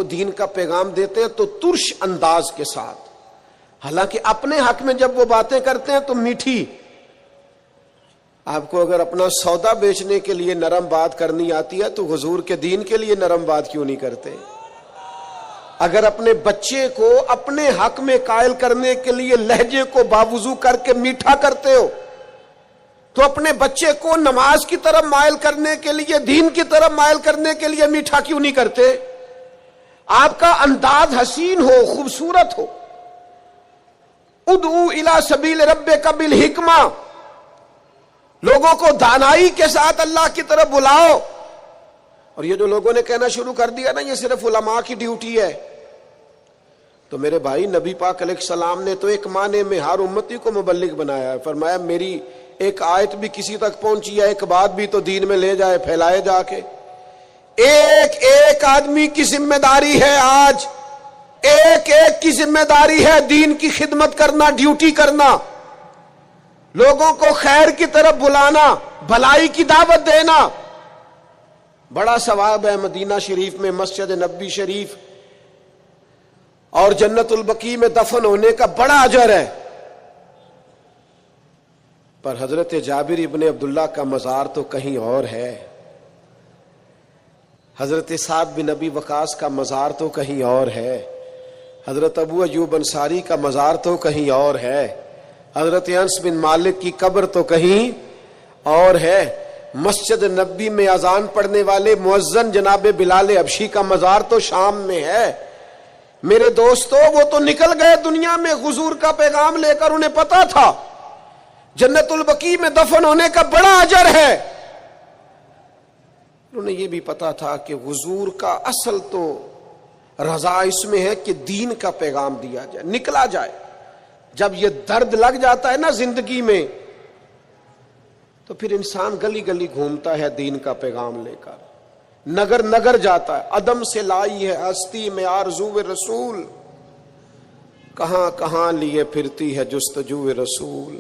دین کا پیغام دیتے ہیں تو ترش انداز کے ساتھ، حالانکہ اپنے حق میں جب وہ باتیں کرتے ہیں تو میٹھی. آپ کو اگر اپنا سودا بیچنے کے لیے نرم بات کرنی آتی ہے تو حضور کے دین کے لیے نرم بات کیوں نہیں کرتے؟ اگر اپنے بچے کو اپنے حق میں قائل کرنے کے لیے لہجے کو باوضو کر کے میٹھا کرتے ہو تو اپنے بچے کو نماز کی طرف مائل کرنے کے لیے، دین کی طرف مائل کرنے کے لیے میٹھا کیوں نہیں کرتے؟ آپ کا انداز حسین ہو، خوبصورت ہو. ادعو الی سبیل ربک بالحکمہ، لوگوں کو دانائی کے ساتھ اللہ کی طرف بلاؤ. اور یہ جو لوگوں نے کہنا شروع کر دیا نا یہ صرف علماء کی ڈیوٹی ہے، تو میرے بھائی نبی پاک علیہ السلام نے تو ایک معنی میں ہر امتی کو مبلغ بنایا ہے. فرمایا میری ایک آیت بھی کسی تک پہنچی ہے، ایک بات بھی تو دین میں لے جائے، پھیلائے جا کے. ایک ایک آدمی کی ذمہ داری ہے، آج ایک ایک کی ذمہ داری ہے دین کی خدمت کرنا، ڈیوٹی کرنا، لوگوں کو خیر کی طرف بلانا، بھلائی کی دعوت دینا. بڑا ثواب ہے مدینہ شریف میں مسجد نبوی شریف اور جنت البقیع میں دفن ہونے کا بڑا اجر ہے. پر حضرت جابر ابن عبداللہ کا مزار تو کہیں اور ہے، حضرت سعد بن ابی وقاص کا مزار تو کہیں اور ہے، حضرت ابو ایوب انصاری کا مزار تو کہیں اور ہے، حضرت انس بن مالک کی قبر تو کہیں اور ہے. مسجد نبوی میں اذان پڑھنے والے مؤذن جناب بلال حبشی کا مزار تو شام میں ہے. میرے دوستو وہ تو نکل گئے دنیا میں حضور کا پیغام لے کر، انہیں پتا تھا جنت البقیع میں دفن ہونے کا بڑا اجر ہے. انہیں یہ بھی پتا تھا کہ حضور کا اصل تو رضا اس میں ہے کہ دین کا پیغام دیا جائے، نکلا جائے. جب یہ درد لگ جاتا ہے نا زندگی میں تو پھر انسان گلی گلی گھومتا ہے دین کا پیغام لے کر، نگر نگر جاتا ہے. عدم سے لائی ہے ہستی میں آرزو رسول، کہاں کہاں لیے پھرتی ہے جستجو رسول.